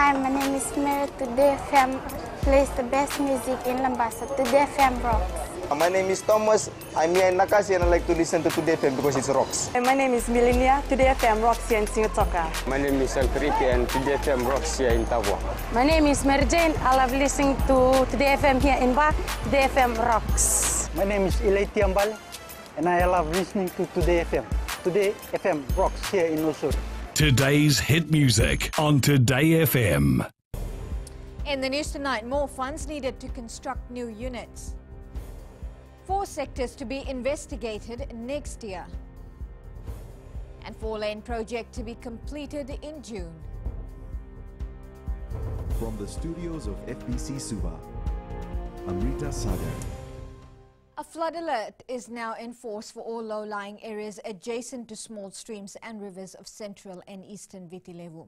Hi, my name is Mary. Today FM plays the best music in Lambasa. Today FM rocks. My name is Thomas. I'm here in Nakasi and I like to listen to Today FM because it rocks. My name is Milenia. Today FM rocks here in Singatoka. My name is Alfriti and Today FM rocks here in Tabwa. My name is Mary Jane. I love listening to Today FM here in Ba. Today FM rocks. My name is Ilaiti Ambal and I love listening to Today FM. Today FM rocks here in Osur. Today's hit music on Today FM. In the news tonight, more funds needed to construct new units. 4 sectors to be investigated next year. And 4-lane project to be completed in June. From the studios of FBC Suba, Amrita Sagar. A flood alert is now in force for all low-lying areas adjacent to small streams and rivers of central and eastern Viti Levu.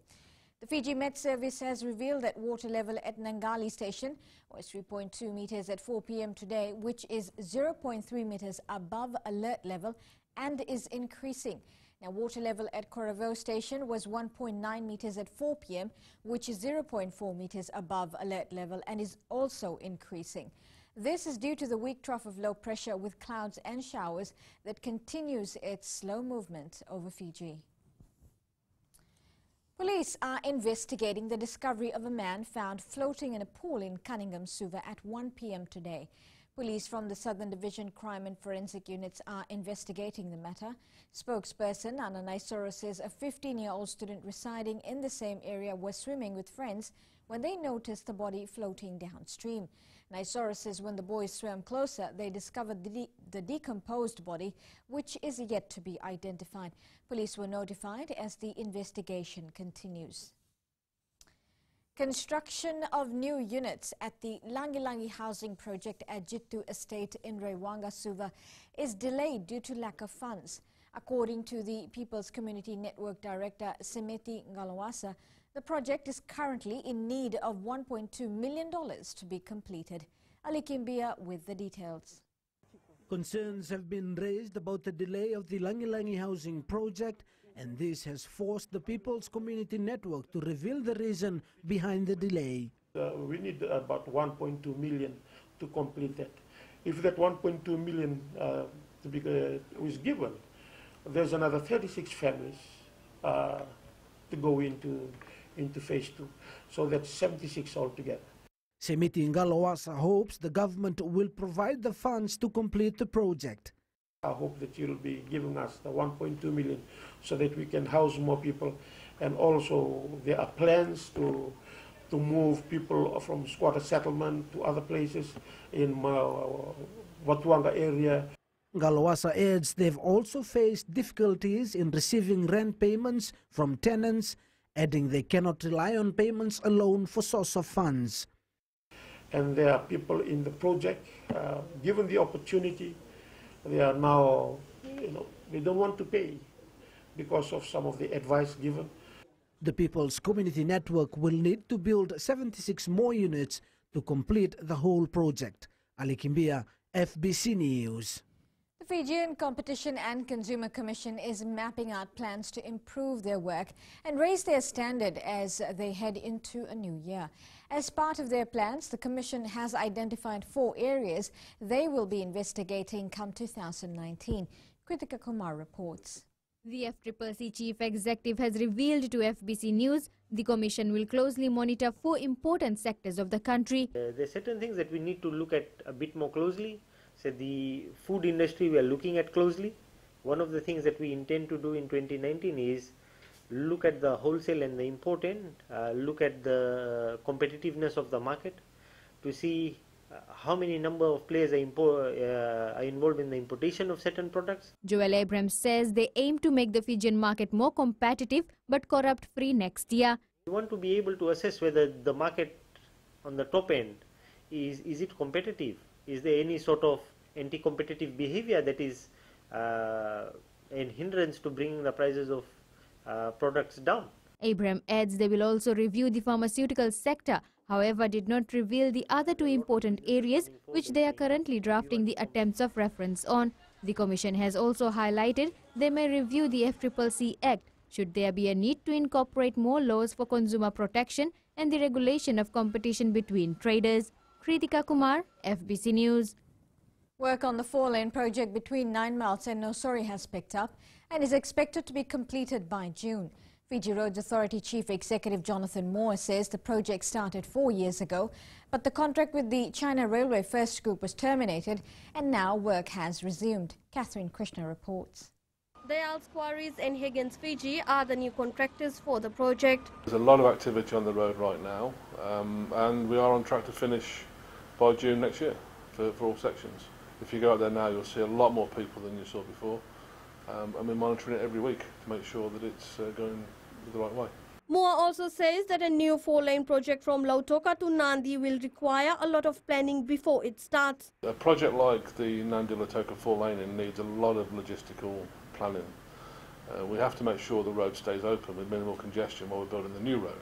The Fiji Met Service has revealed that water level at Nangali Station was 3.2 meters at 4 p.m. today, which is 0.3 meters above alert level and is increasing. Now, water level at Coravo Station was 1.9 meters at 4 p.m., which is 0.4 meters above alert level and is also increasing. This is due to the weak trough of low pressure with clouds and showers that continues its slow movement over Fiji. Police are investigating the discovery of a man found floating in a pool in Cunningham, Suva at 1 p.m. today. Police from the Southern Division Crime and Forensic Units are investigating the matter. Spokesperson Anna Naisoro says a 15-year-old student residing in the same area was swimming with friends when they noticed the body floating downstream. Naisoro says when the boys swam closer, they discovered the decomposed body, which is yet to be identified. Police were notified as the investigation continues. Construction of new units at the Langi Langi housing project at Jittu Estate in Rewanga, Suva is delayed due to lack of funds. According to the People's Community Network Director Semeti Ngalawasa, the project is currently in need of $1.2 million to be completed. Ali Kimbia with the details. Concerns have been raised about the delay of the Langi Langi housing project, and this has forced the People's Community Network to reveal the reason behind the delay. We need about 1.2 million to complete that. If that 1.2 million is given, there's another 36 families to go into phase 2. So that's 76 altogether. Semiti Ngalawasa hopes the government will provide the funds to complete the project. I hope that you'll be giving us the 1.2 million so that we can house more people, and also there are plans to move people from squatter settlement to other places in Watuanga area. Ngalawasa adds they've also faced difficulties in receiving rent payments from tenants, adding they cannot rely on payments alone for source of funds. And there are people in the project, given the opportunity, they are now, they don't want to pay because of some of the advice given. The People's Community Network will need to build 76 more units to complete the whole project. Ali Kimbia, FBC News. The Fijian Competition and Consumer Commission is mapping out plans to improve their work and raise their standard as they head into a new year. As part of their plans, the Commission has identified 4 areas they will be investigating come 2019. Kritika Kumar reports. The FCCC Chief Executive has revealed to FBC News the Commission will closely monitor 4 important sectors of the country. There are certain things that we need to look at a bit more closely. So the food industry we are looking at closely. One of the things that we intend to do in 2019 is look at the wholesale and the import end, look at the competitiveness of the market to see how many number of players are involved in the importation of certain products. Joel Abrams says they aim to make the Fijian market more competitive but corrupt-free next year. We want to be able to assess whether the market on the top end is it competitive. Is there any sort of anti-competitive behavior that is a hindrance to bringing the prices of products down? Abraham adds they will also review the pharmaceutical sector, however did not reveal the other 2 important areas which they are currently drafting the attempts of reference on. The Commission has also highlighted they may review the FCCC Act should there be a need to incorporate more laws for consumer protection and the regulation of competition between traders. Kritika Kumar, FBC News. Work on the 4-lane project between 9 Miles and Nosori has picked up and is expected to be completed by June. Fiji Roads Authority Chief Executive Jonathan Moore says the project started 4 years ago, but the contract with the China Railway First Group was terminated and now work has resumed. Catherine Krishna reports. The ALVAREZ Quarries and FIJIANS Fiji are the new contractors for the project. There's a lot of activity on the road right now, and we are on track to finish by June next year for all sections. If you go out there now, you'll see a lot more people than you saw before, and we're monitoring it every week to make sure that it's going the right way. Moore also says that a new 4-lane project from Lautoka to Nandi will require a lot of planning before it starts. A project like the Nandi-Lautoka 4-lane needs a lot of logistical planning. We have to make sure the road stays open with minimal congestion while we're building the new road,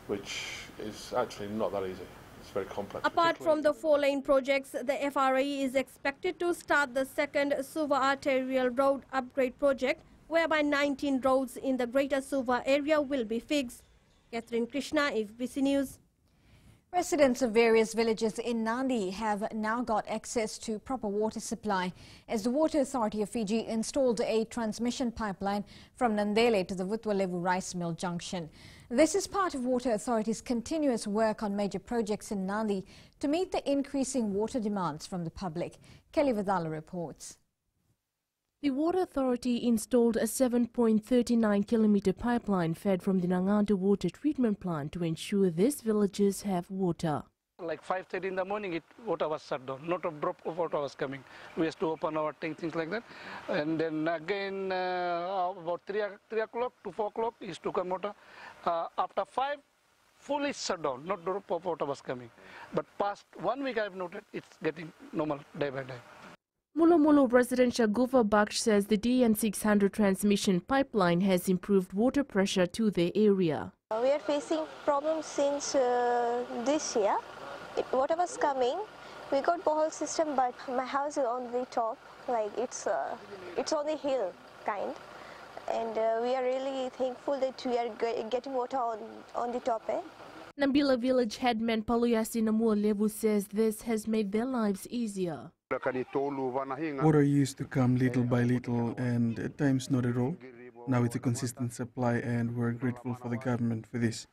which is actually not that easy. It's very complex. Apart from the 4-lane projects, the FRA is expected to start the second Suva Arterial Road Upgrade Project, whereby 19 roads in the Greater Suva area will be fixed. Catherine Krishna, FBC News. Residents of various villages in Nandi have now got access to proper water supply as the Water Authority of Fiji installed a transmission pipeline from Nandele to the Vutwalevu Rice Mill Junction. This is part of Water Authority's continuous work on major projects in Nandi to meet the increasing water demands from the public. Kelly Vidala reports. The Water Authority installed a 7.39-kilometre pipeline fed from the Nanganta water treatment plant to ensure these villages have water. Like 5:30 in the morning, water was shut down. Not a drop of water was coming. We had to open our tank, things like that. And then again, about 3 o'clock to 4 o'clock is to come water. After 5, fully shut down. Not a drop of water was coming. But past 1 week, I've noted it's getting normal day by day. Mulu Mulu President Shagufa Baksh says the DN600 transmission pipeline has improved water pressure to the area. We are facing problems since this year. Water was coming. We got borehole system, but my house is on the top. Like it's on the hill, kind. And we are really thankful that we are getting water on the top. Nambila village headman Paluyasin Levu says this has made their lives easier. Water used to come little by little and at times not at all. Now it's a consistent supply and we're grateful for the government for this.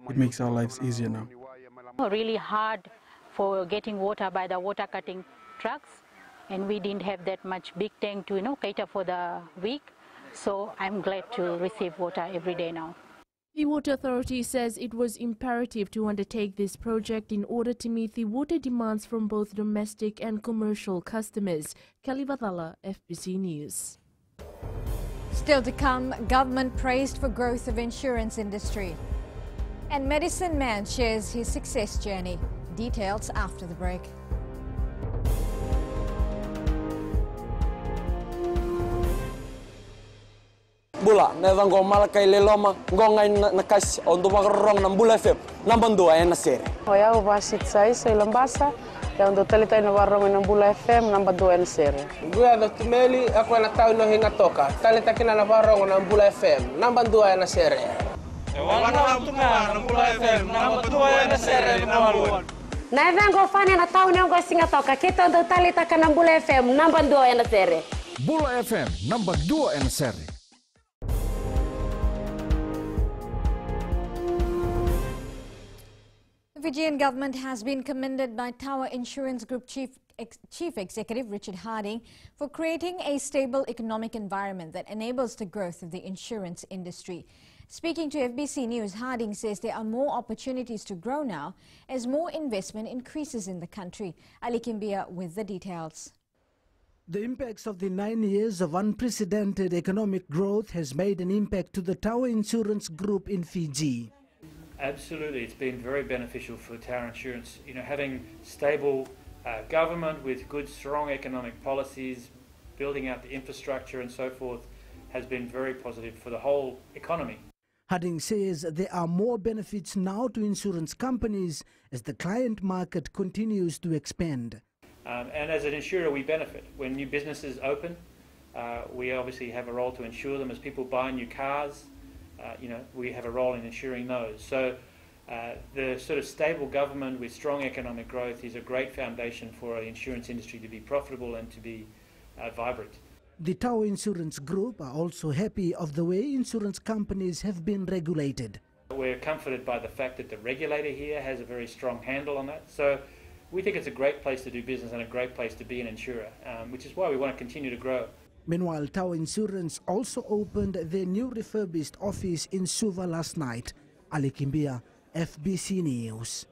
It makes our lives easier now. Really hard for getting water by the water cutting trucks, and we didn't have that much big tank to cater for the week. So I'm glad to receive water every day now. The Water Authority says it was imperative to undertake this project in order to meet the water demands from both domestic and commercial customers. Kelly Vadala, FBC News. Still to come, government praised for growth of insurance industry. And Medicine Man shares his success journey. Details after the break. Bula, nevang gomal kay leloma, ngongai nakas untuk makarong ng Bula FM, nambang dua na sere. Hoya ubasit sai sa Ilambasa, ya untuk talita na warong ng Bula FM, nambang dua na sere. Gua Dr. Meli, ako na tao no hinga toka, talita kina na warong ng Bula FM, nambang dua na sere. Wala na tunga ng Bula FM, nambang dua na sere naman. Nevang go fani na tao no go singa toka, kita untuk talita kana Bula FM, nambang dua na sere. Bula FM, nambang dua na sere. The Fijian government has been commended by Tower Insurance Group Chief Executive Richard Harding for creating a stable economic environment that enables the growth of the insurance industry. Speaking to FBC News, Harding says there are more opportunities to grow now as more investment increases in the country. Ali Kimbia with the details. The impacts of the 9 years of unprecedented economic growth has made an impact to the Tower Insurance Group in Fiji. Absolutely, it's been very beneficial for Tower Insurance. Having stable government with good, strong economic policies, building out the infrastructure and so forth has been very positive for the whole economy. Harding says there are more benefits now to insurance companies as the client market continues to expand. And as an insurer, we benefit. When new businesses open, we obviously have a role to insure them. As people buy new cars, we have a role in insuring those. So The sort of stable government with strong economic growth is a great foundation for the insurance industry to be profitable and to be vibrant. The Tower Insurance Group are also happy of the way insurance companies have been regulated. We're comforted by the fact that the regulator here has a very strong handle on that. So we think it's a great place to do business and a great place to be an insurer, which is why we want to continue to grow. Meanwhile, Tower Insurance also opened their new refurbished office in Suva last night. Ali Kimbia, FBC News.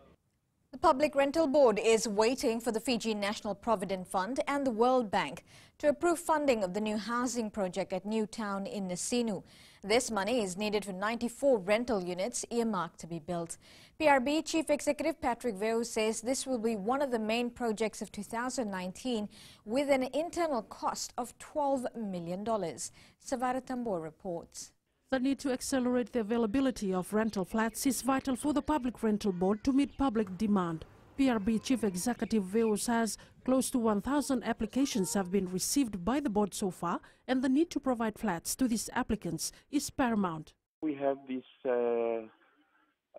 The Public Rental Board is waiting for the Fiji National Provident Fund and the World Bank to approve funding of the new housing project at Newtown in Nasinu. This money is needed for 94 rental units earmarked to be built. PRB Chief Executive Patrick Veu says this will be one of the main projects of 2019 with an internal cost of $12 million. Savara Tambor reports. The need to accelerate the availability of rental flats is vital for the Public Rental Board to meet public demand. PRB Chief Executive Veu says close to 1,000 applications have been received by the board so far, and the need to provide flats to these applicants is paramount. We have this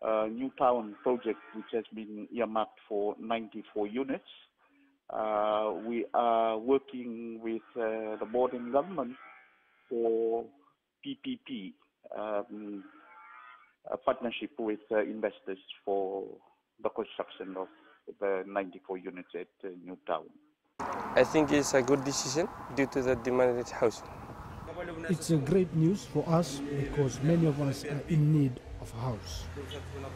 Newtown project which has been earmarked for 94 units. We are working with the board and government for PPP, a partnership with investors for the construction of the 94 units at Newtown. I think it's a good decision due to the demanded housing. It's a great news for us because many of us are in need of a house.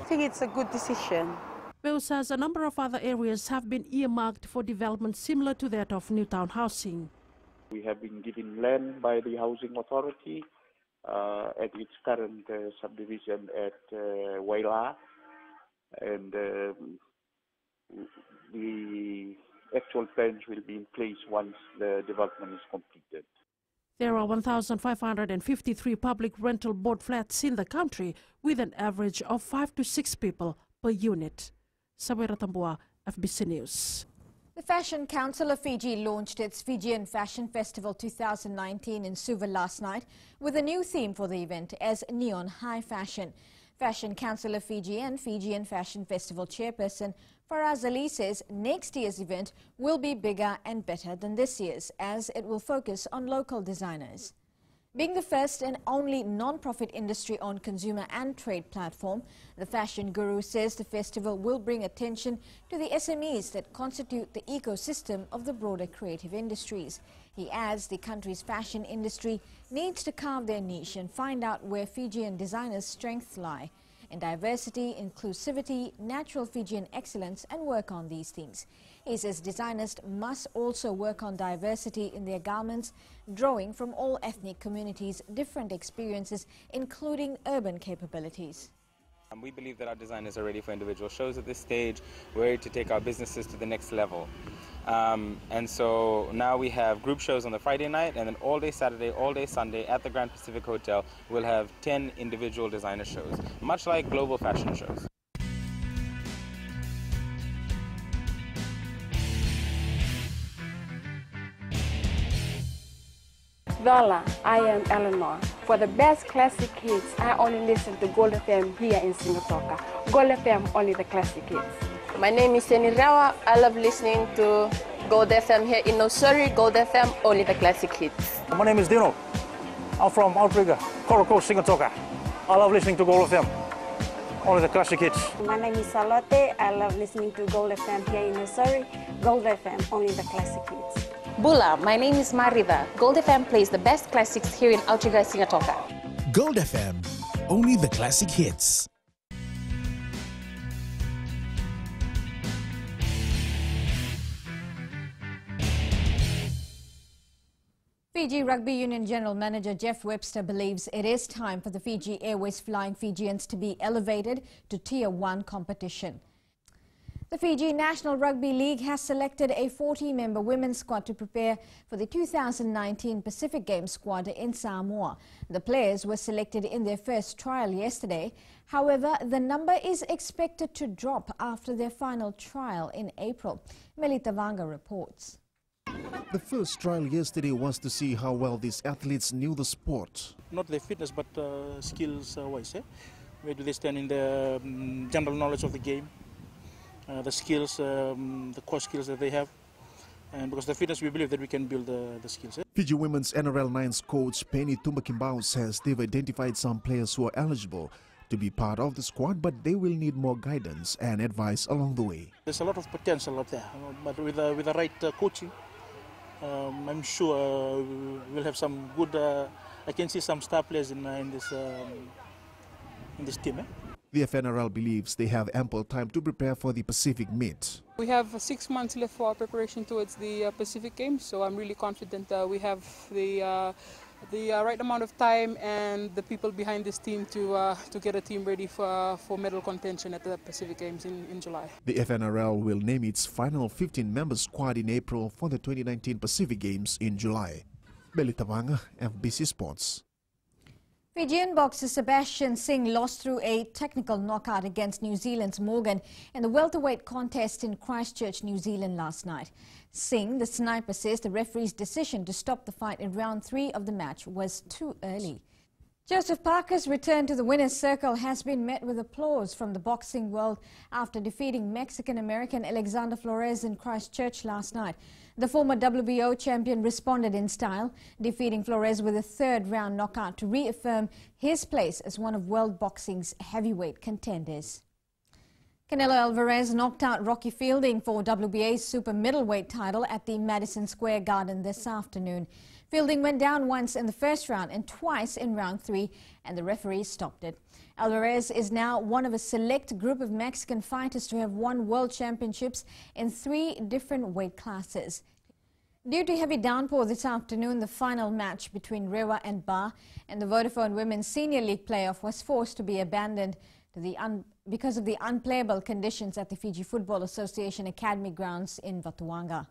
I think it's a good decision. Veu says a number of other areas have been earmarked for development similar to that of Newtown housing. We have been given land by the Housing Authority at its current subdivision at Waila, and the actual plans will be in place once the development is completed. There are 1,553 public rental board flats in the country with an average of 5 to 6 people per unit. Sabera Tambua, FBC News. The Fashion Council of Fiji launched its Fijian Fashion Festival 2019 in Suva last night with a new theme for the event as Neon High Fashion. Fashion Council of Fiji and Fijian Fashion Festival chairperson Faraz Ali says next year's event will be bigger and better than this year's as it will focus on local designers. Being the first and only non-profit industry-owned consumer and trade platform, the Fashion Guru says the festival will bring attention to the SMEs that constitute the ecosystem of the broader creative industries. He adds the country's fashion industry needs to carve their niche and find out where Fijian designers' strengths lie. In diversity, inclusivity, natural Fijian excellence, and work on these things. He says designers must also work on diversity in their garments, drawing from all ethnic communities, different experiences, including urban capabilities. We believe that our designers are ready for individual shows at this stage. We're ready to take our businesses to the next level. And so now we have group shows on the Friday night, and then all day Saturday, all day Sunday at the Grand Pacific Hotel, we'll have 10 individual designer shows, much like global fashion shows. Dola, I am Eleanor. For the best classic hits, I only listen to Gold FM here in Singapore. Gold FM, only the classic hits. My name is Seni Rawa. I love listening to Gold FM here in Nosuri. Gold FM, only the classic hits. My name is Dino. I'm from Outrigger, Coral Coast, Singapore. I love listening to Gold FM, only the classic hits. My name is Salote. I love listening to Gold FM here in Nosuri. Gold FM, only the classic hits. Bula, my name is Marida. Gold FM plays the best classics here in Outrigger, Singapore. Gold FM, only the classic hits. Fiji Rugby Union General Manager Jeff Webster believes it is time for the Fiji Airways Flying Fijians to be elevated to Tier 1 competition. The Fiji National Rugby League has selected a 40-member women's squad to prepare for the 2019 Pacific Games squad in Samoa. The players were selected in their first trial yesterday. However, the number is expected to drop after their final trial in April. Melita Vanga reports. The first trial yesterday was to see how well these athletes knew the sport. Not their fitness, but skills-wise. where do they stand in the general knowledge of the game, the skills, the core skills that they have. And because the fitness, we believe that we can build the skills. Fiji Women's NRL 9's coach Penny Tumbakimbao says they've identified some players who are eligible to be part of the squad, but they will need more guidance and advice along the way. There's a lot of potential out there, but with the right coaching, I'm sure we'll have some good. I can see some star players in this team. The FNRL believes they have ample time to prepare for the Pacific meet. We have 6 months left for our preparation towards the Pacific Games, so I'm really confident that we have the right amount of time and the people behind this team to get a team ready for medal contention at the Pacific Games in July. The FNRL will name its final 15-member squad in April for the 2019 Pacific Games in July. Beli Tabanga, FBC Sports. Fijian boxer Sebastian Singh lost through a technical knockout against New Zealand's Morgan in the welterweight contest in Christchurch, New Zealand last night. Singh, the sniper, says the referee's decision to stop the fight in round 3 of the match was too early. Joseph Parker's return to the winner's circle has been met with applause from the boxing world after defeating Mexican-American Alexander Flores in Christchurch last night. The former WBO champion responded in style, defeating Flores with a third-round knockout to reaffirm his place as one of world boxing's heavyweight contenders. Canelo Alvarez knocked out Rocky Fielding for WBA's super middleweight title at the Madison Square Garden this afternoon. Fielding went down once in the first round and twice in round 3, and the referee stopped it. Alvarez is now one of a select group of Mexican fighters to have won world championships in 3 different weight classes. Due to heavy downpour this afternoon, the final match between Rewa and Ba and the Vodafone Women's Senior League playoff was forced to be abandoned because of the unplayable conditions at the Fiji Football Association Academy grounds in Vatuanga.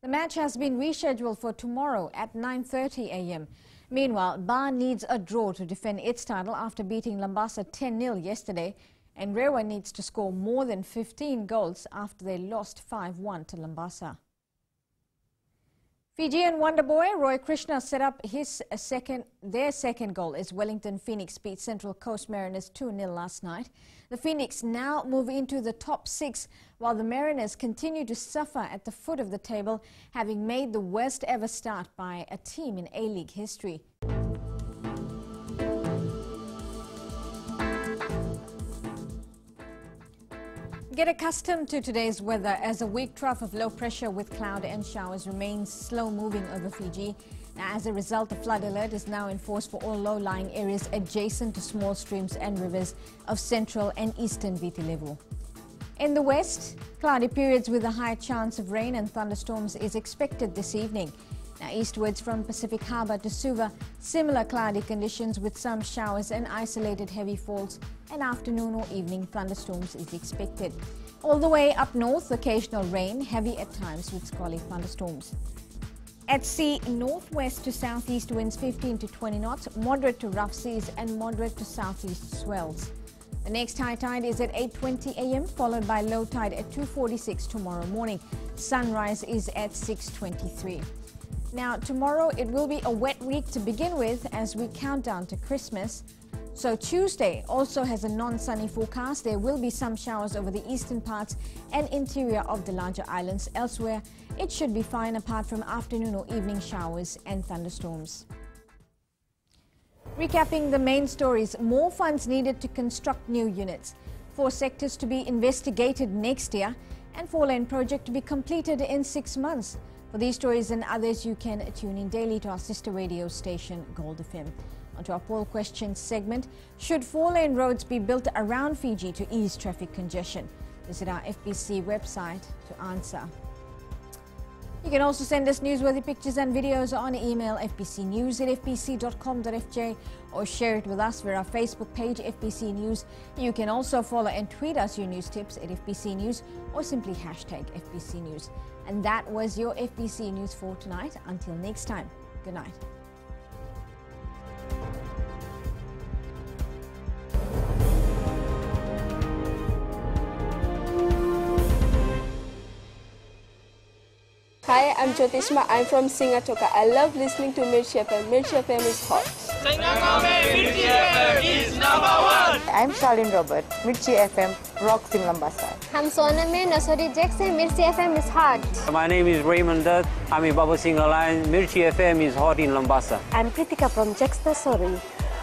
The match has been rescheduled for tomorrow at 9:30 a.m. Meanwhile, Ba needs a draw to defend its title after beating Lambasa 10-0 yesterday, and Rewa needs to score more than 15 goals after they lost 5-1 to Lambasa. Fijian wonder boy Roy Krishna set up their second goal as Wellington Phoenix beat Central Coast Mariners 2-0 last night. The Phoenix now move into the top 6, while the Mariners continue to suffer at the foot of the table, having made the worst ever start by a team in A-League history. Get accustomed to today's weather as a weak trough of low pressure with cloud and showers remains slow moving over Fiji. Now, as a result, the flood alert is now in force for all low-lying areas adjacent to small streams and rivers of central and eastern Viti Levu. In the west, cloudy periods with a high chance of rain and thunderstorms is expected this evening. Now, eastwards from Pacific Harbour to Suva, similar cloudy conditions with some showers and isolated heavy falls, and afternoon or evening thunderstorms is expected. All the way up north, occasional rain, heavy at times with squally thunderstorms. At sea, northwest to southeast winds 15 to 20 knots, moderate to rough seas and moderate to southeast swells. The next high tide is at 8:20 a.m. followed by low tide at 2:46 tomorrow morning. Sunrise is at 6:23. Now, tomorrow it will be a wet week to begin with as we count down to Christmas. So Tuesday also has a non-sunny forecast. There will be some showers over the eastern parts and interior of the larger islands. Elsewhere, it should be fine apart from afternoon or evening showers and thunderstorms. Recapping the main stories, more funds needed to construct new units, 4 sectors to be investigated next year, and 4-lane project to be completed in 6 months. For these stories and others, you can tune in daily to our sister radio station, Gold FM. Onto our poll questions segment. Should 4-lane roads be built around Fiji to ease traffic congestion? Visit our FBC website to answer. You can also send us newsworthy pictures and videos on email fbcnews@fbc.com.fj or share it with us via our Facebook page, FBC News. You can also follow and tweet us your news tips at FBC News or simply hashtag FBC News. And that was your FBC News for tonight. Until next time, good night. Hi, I'm Jyotisma. I'm from Singatoka. I love listening to Mirchi FM. Mirchi FM is hot. Mirchi FM is #1. I'm Charlene Robert. Mirchi FM rocks in Lambasa. I'm Soname Nasori Jackson. Mirchi FM is hot. My name is Raymond Dutt. I'm in Baba Singh Alliance. Mirchi FM is hot in Lambasa. I'm Pritika from Jax Nasori.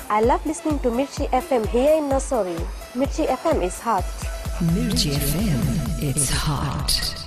I love listening to Mirchi FM here in Nasori. Mirchi FM is hot. Mirchi FM, it's hot.